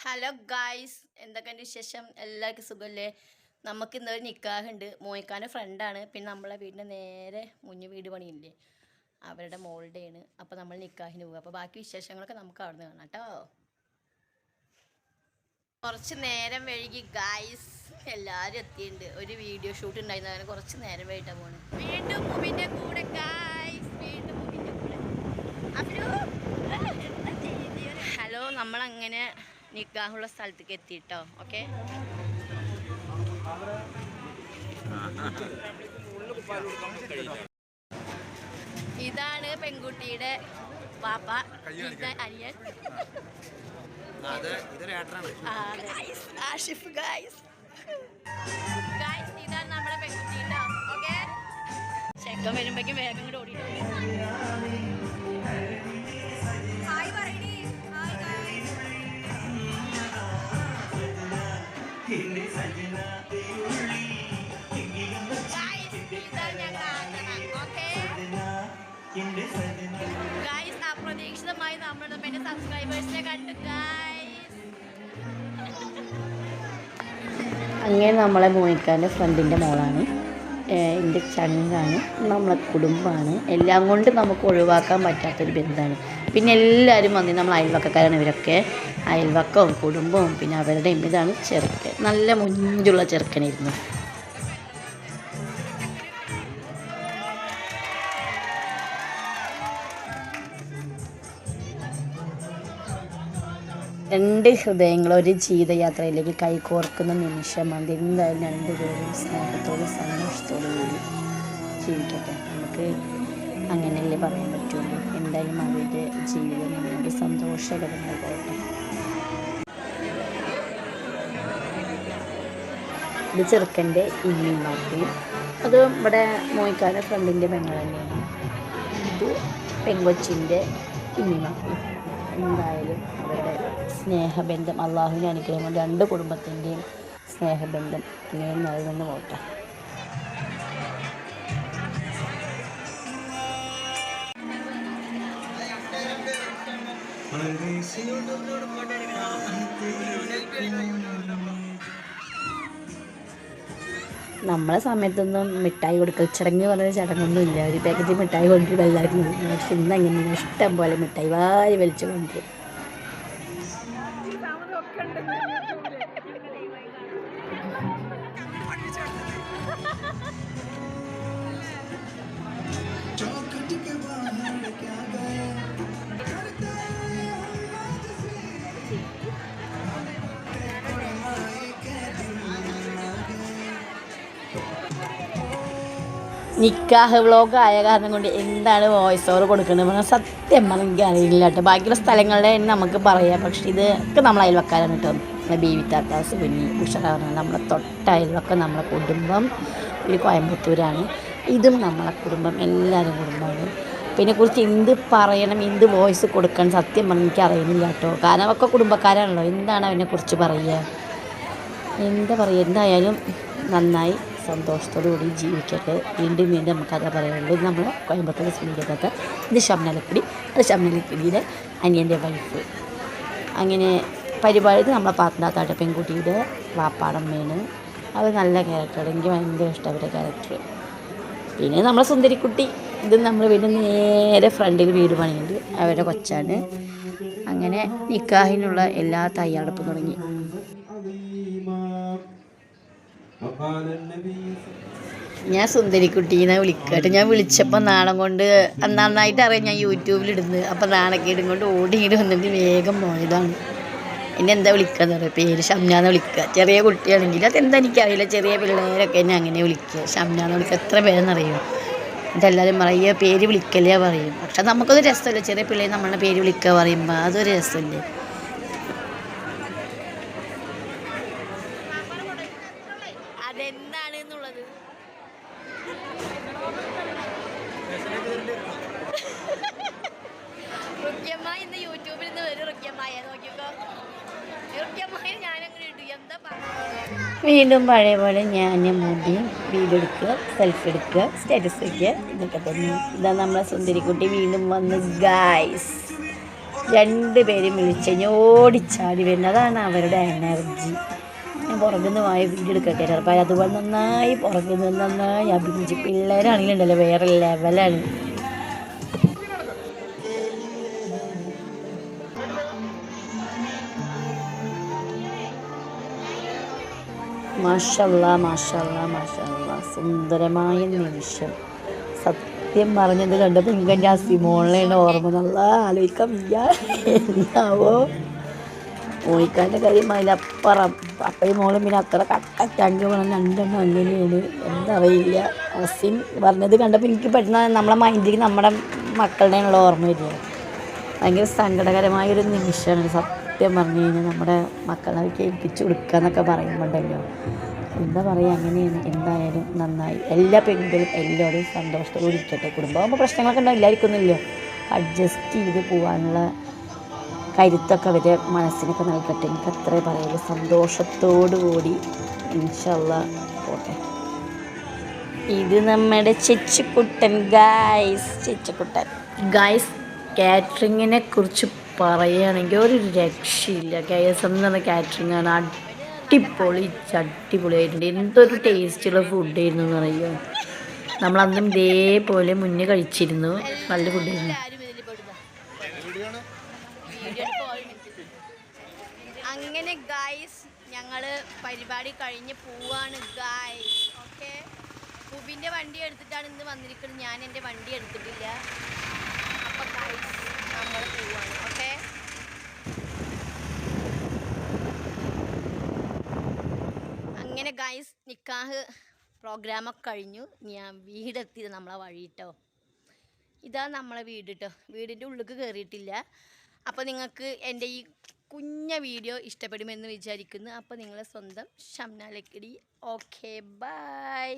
Hello guys, എന്തൊക്കെയുണ്ട് വിശേഷം? എല്ലാവർക്കും സുഖമല്ലേ? നമുക്ക് ഇന്നൊരു നിക്കാഹുണ്ട്. മോയിക്കാൻ്റെ ഫ്രണ്ടാണ്. പിന്നെ നമ്മളെ വീടിൻ്റെ നേരെ മുന്നിൽ വീട് പണിയില്ലേ, അവരുടെ മോളുടെയാണ്. അപ്പോൾ നമ്മൾ നിക്കാഹിന് പോകുക. അപ്പോൾ ബാക്കി വിശേഷങ്ങളൊക്കെ നമുക്ക് അവിടെ നിന്ന് കാണാം കേട്ടോ. കുറച്ച് നേരം വൈകി ഗായ്സ്, എല്ലാവരും എത്തിയിട്ടുണ്ട്. ഒരു വീഡിയോ ഷൂട്ട് ഉണ്ടായിരുന്നു, അങ്ങനെ കുറച്ച് നേരം വൈകിട്ടാണ് പോകുന്നത്. വീണ്ടും മുമ്പിൻ്റെ കൂടെ ഗായ്സ്, വീണ്ടും മുമ്പിൻ്റെ കൂടെ. ഹലോ, നമ്മളങ്ങനെ നിക്കാഹുള്ള സ്ഥലത്തേക്ക് എത്തിയിട്ടോ. ഓക്കെ, ഇതാണ് പെൺകുട്ടിയുടെ പാപ്പ, അനിയൻ ആഷിഫ്. ഇതാണ് നമ്മുടെ പെൺകുട്ടി കേട്ടോ. ഓക്കെ, ചെക്കൻ വരുമ്പോഴേക്കും വേഗം കൂടെ ഓടിയിട്ട് അപ്രതീക്ഷിതമായി നമ്മുടെ പിന്നെ സബ്സ്ക്രൈബേഴ്സിനെ കണ്ടു ഗൈസ്. അങ്ങനെ നമ്മളെ മോനിക്കാൻ്റെ ഫ്രണ്ടിൻ്റെ മോളാണ്, എൻ്റെ ചങ്ങാണ്, നമ്മളെ കുടുംബമാണ്. എല്ലാം കൊണ്ട് നമുക്ക് ഒഴിവാക്കാൻ പറ്റാത്തൊരു ബന്ധമാണ്. പിന്നെ എല്ലാവരും വന്ന് നമ്മൾ അയൽവക്കക്കാരാണ് ഇവരൊക്കെ, അയൽവക്കവും കുടുംബവും പിന്നെ അവരുടെയും. ഇതാണ് ചെറുക്കൻ, നല്ല മുഞ്ചുള്ള ചെറുക്കനായിരുന്നു. രണ്ട് ഹൃദയങ്ങൾ ഒരു ജീവിതയാത്രയിലേക്ക് കൈകോർക്കുന്ന നിമിഷമാണ്. എന്തായാലും രണ്ടുപേരും സ്നേഹത്തോടും സന്തോഷത്തോടും കൂടി ജീവിക്കട്ടെ. നമുക്ക് അങ്ങനെയല്ലേ പറയാൻ പറ്റുള്ളൂ. എന്തായാലും അവരുടെ ജീവിതം നമുക്ക് സന്തോഷകരമായി പോകട്ടെ. ഇത് ചെറുക്കൻ്റെ ഇമ്മിമാർക്കും, അത് ഇവിടെ മോയിക്കാരുടെ ഫ്രണ്ടിൻ്റെ പെങ്ങൾ തന്നെയാണ്. ഇത് പെങ്കൊച്ചിൻ്റെ ഇമ്മിമാർക്കും. എന്തായാലും അവരുടെ സ്നേഹബന്ധം, അള്ളാഹുവിൻ്റെ അനുഗ്രഹം കൊണ്ട് രണ്ട് കുടുംബത്തിൻ്റെയും സ്നേഹബന്ധം ഇങ്ങനെ നിലനിന്ന് പോട്ടെ. നമ്മളെ സമയത്തൊന്നും മിഠായി കൊടുക്കൽ ചടങ്ങ് പറഞ്ഞൊരു ചടങ്ങൊന്നും ഇല്ല. ഒരു പാക്കറ്റ് മിഠായി കൊണ്ടുവരും എല്ലാവർക്കും. പക്ഷെ ഇന്നങ്ങനെ ഇഷ്ടം പോലെ മിഠായി വാരി വലിച്ചു കൊണ്ടുവരും. നിക്കാഹ് വ്ളോഗ് ആയ കാരണം കൊണ്ട് എന്താണ് വോയിസ് ഓവർ കൊടുക്കുന്നത് പറഞ്ഞാൽ സത്യം പറഞ്ഞാൽ എനിക്ക് അറിയില്ല കേട്ടോ. ബാക്കിയുള്ള സ്ഥലങ്ങളുടെ നമുക്ക് പറയാം, പക്ഷേ ഇതൊക്കെ നമ്മൾ അയൽവക്കാരാണ് കേട്ടോ. നമ്മളെ ബീവിത്താത്ത, സുബിനി, ഉഷറ പറഞ്ഞാൽ നമ്മളെ തൊട്ട അയൽവക്കം, നമ്മളെ കുടുംബം ഒരു കോയമ്പത്തൂരാണ്. ഇതും നമ്മളെ കുടുംബം, എല്ലാവരും കുടുംബമാണ്. പിന്നെ കുറിച്ച് എന്ത് പറയണം, എന്ത് വോയിസ് കൊടുക്കണം സത്യം പറഞ്ഞാൽ എനിക്ക് അറിയുന്നില്ല കേട്ടോ. കാരണം ഒക്കെ കുടുംബക്കാരാണല്ലോ, എന്താണ് അതിനെക്കുറിച്ച് പറയുക, എന്താ പറയുക. എന്തായാലും നന്നായി സന്തോഷത്തോടു കൂടി ജീവിക്കട്ടെ. വീണ്ടും വീണ്ടും നമുക്കത് പറയാനുള്ളൂ. ഇത് നമ്മൾ കോയമ്പത്തൂർ സ്നേഹിക്കാത്ത, ഇത് ഷംനലക്കുടി, അത് ഷംനലക്കുടിയുടെ അനിയൻ്റെ വൈഫ്. അങ്ങനെ പരിപാടി നമ്മളെ പാത്തനാത്താട്ട പെൺകുട്ടിയുടെ വാപ്പാടമ്മയാണ്. അത് നല്ല ക്യാരക്ടർ, എനിക്ക് ഭയങ്കര ഇഷ്ടം അവരുടെ ക്യാരക്ടർ. പിന്നെ നമ്മളെ സുന്ദരിക്കുട്ടി, ഇത് നമ്മൾ വീണ്ടും നേരെ ഫ്രണ്ടിൽ വീട് പണിയുണ്ട്, അവരുടെ കൊച്ചാണ്. അങ്ങനെ നിക്കാഹിനുള്ള എല്ലാ തയ്യാറെടുപ്പും തുടങ്ങി. ഞാൻ സുന്ദരിക്കുട്ടീനെ വിളിക്കട്ടെ. ഞാൻ വിളിച്ചപ്പോൾ നാണം കൊണ്ട് നന്നായിട്ട് അറിയാം ഞാൻ യൂട്യൂബിലിടുന്നത്. അപ്പോൾ നാണക്കേടും കൊണ്ട് ഓടിയിട്ട് വന്നിട്ട് വേഗം പോയതാണ്. എന്നെ എന്താ വിളിക്കാന്ന് പറയുക, പേര് ഷംനാന്ന് വിളിക്കുക. ചെറിയ കുട്ടിയാണെങ്കിൽ അതെന്താ എനിക്കറിയില്ല, ചെറിയ പിള്ളേരൊക്കെ എന്നെ അങ്ങനെ വിളിക്കുക, ഷംനാന്ന് വിളിക്കുക. എത്ര പേരെന്നറിയുമോ? ഇതെല്ലാവരും പറയുക പേര് വിളിക്കല്ലേ പറയും. പക്ഷെ നമുക്കത് രസമല്ലേ, ചെറിയ പിള്ളേർ നമ്മളുടെ പേര് വിളിക്കുക പറയുമ്പോൾ അതൊരു രസമല്ലേ. അതെന്താണ് എന്നുള്ളത് റുക്യമ്മ ഇന്ന് യൂട്യൂബിൽ നിന്ന് വരും. റുക്യമ്മയെ നോക്കിക്കോ, റുക്യമ്മയെ ഞാനങ്ങനെ ഇട്ടു. എന്താ വീണ്ടും പഴയ പോലെ ഞാൻ മുടി വീഡിയോ എടുക്കുക, സെൽഫി എടുക്കുക, സ്റ്റാറ്റസ് വയ്ക്കുക, ഇതൊക്കെ തന്നെ. ഇതാ നമ്മളെ സുന്ദരിക്കുട്ടി വീണ്ടും വന്ന് ഗായ്സ്. രണ്ടുപേരും വിളിച്ച് ഓടിച്ചാടി വരുന്നത്. അതാണ് അവരുടെ എനർജി. ഞാൻ പുറകിൽ നിന്ന് വീഡിയോ എടുക്കട്ടെ. ചിലപ്പോൾ അതുപോലെ നന്നായി പുറകിൽ നിന്ന് നന്നായി അഭിനയിച്ച് പിള്ളേരാണെങ്കിലും ഉണ്ടല്ലോ വേറെ ലെവലാണ്. മാഷല്ലാ മാഷല്ലാ മാഷല്ലാ, സുന്ദരമായ നിമിഷം. സത്യം പറഞ്ഞത് കണ്ടപ്പോൾ എനിക്ക് എൻ്റെ സിമോളിനെയാണ് ഓർമ്മ. നല്ല ആലോചിക്കാൻ വയ്യ എന്താവോ മോയിക്കാൻ്റെ കാര്യം അതിലപ്പുറം. അപ്പയും മോളും പിന്നെ അത്ര കട്ടറ്റാങ്ക് വേണം, രണ്ടെണ്ണം അങ്ങനെയാണ്. എന്തറിയില്ല. അസിൻ പറഞ്ഞത് കണ്ടപ്പോൾ എനിക്ക് പെട്ടെന്ന് നമ്മളെ മൈൻഡിലേക്ക് നമ്മുടെ മക്കളുടെയുള്ള ഓർമ്മ വരിക. ഭയങ്കര സങ്കടകരമായൊരു നിമിഷമാണ് സത്യം പറഞ്ഞു കഴിഞ്ഞാൽ. നമ്മുടെ മക്കളെ കേൾപ്പിച്ച് കൊടുക്കുക എന്നൊക്കെ പറയുമ്പോണ്ടല്ലോ, എന്താ പറയുക, അങ്ങനെയാണ്. എന്തായാലും നന്നായി. എല്ലാ പെൺകുട്ടികളും എല്ലാവരും സന്തോഷത്തോടെ ഇരിക്കട്ടെ. കുടുംബമാകുമ്പോൾ പ്രശ്നങ്ങളൊക്കെ ഉണ്ടാവും, ഇല്ലായിരിക്കുന്നില്ലോ. അഡ്ജസ്റ്റ് ചെയ്ത് പോകാനുള്ള കരുത്തൊക്കെ അവരെ മനസ്സിനൊക്കെ നൽകട്ടെ. എനിക്ക് അത്രേ പറയുള്ളൂ. സന്തോഷത്തോടു കൂടി ഇൻഷാ അല്ലാഹ് പോട്ടെ. ഇത് നമ്മുടെ ചെച്ചുക്കുട്ടൻ ഗായ്സ്. ചെച്ചുക്കുട്ടൻ ഗായ്സ്, കാറ്ററിങ്ങിനെ കുറിച്ച് പറയുകയാണെങ്കിൽ ഒരു രക്ഷയില്ല. KSM എന്ന് പറഞ്ഞ കാറ്ററിങ്ങാണ്. അടിപൊളിയായിട്ടുണ്ട്. എന്തൊരു ടേസ്റ്റുള്ള ഫുഡായിരുന്നു എന്ന് പറയുമോ. നമ്മളന്നും ഇതേപോലെ മുന്നേ കഴിച്ചിരുന്നു. നല്ല ഫുഡായിരുന്നു. അങ്ങനെ ഗായ്സ്, ഞങ്ങൾ പരിപാടി കഴിഞ്ഞ് പോവാണ് ഗായ്സ്. ഓക്കെ, കുബിൻ്റെ വണ്ടി എടുത്തിട്ടാണ് ഇന്ന് വന്നിരിക്കുന്നത്. ഞാൻ എൻ്റെ വണ്ടി എടുത്തിട്ടില്ല. അപ്പോൾ ഗായ്സ് നമ്മൾ പോവാണ്. ഓക്കെ, അങ്ങനെ ഗായ്സ് നിക്കാഹ് പ്രോഗ്രാമൊക്കെ കഴിഞ്ഞു. ഞാൻ വീടെത്തിയത് നമ്മളെ വഴി കേട്ടോ. ഇതാ നമ്മളെ വീട് കേട്ടോ. വീടിൻ്റെ ഉള്ളിലേക്ക് കയറിയിട്ടില്ല. അപ്പോൾ നിങ്ങൾക്ക് എൻ്റെ ഈ കുഞ്ഞ വീഡിയോ ഇഷ്ടപ്പെടുമെന്ന് വിചാരിക്കുന്നു. അപ്പോൾ നിങ്ങളെ സ്വന്തം ഷംന ലക്കിടി. Okay, by.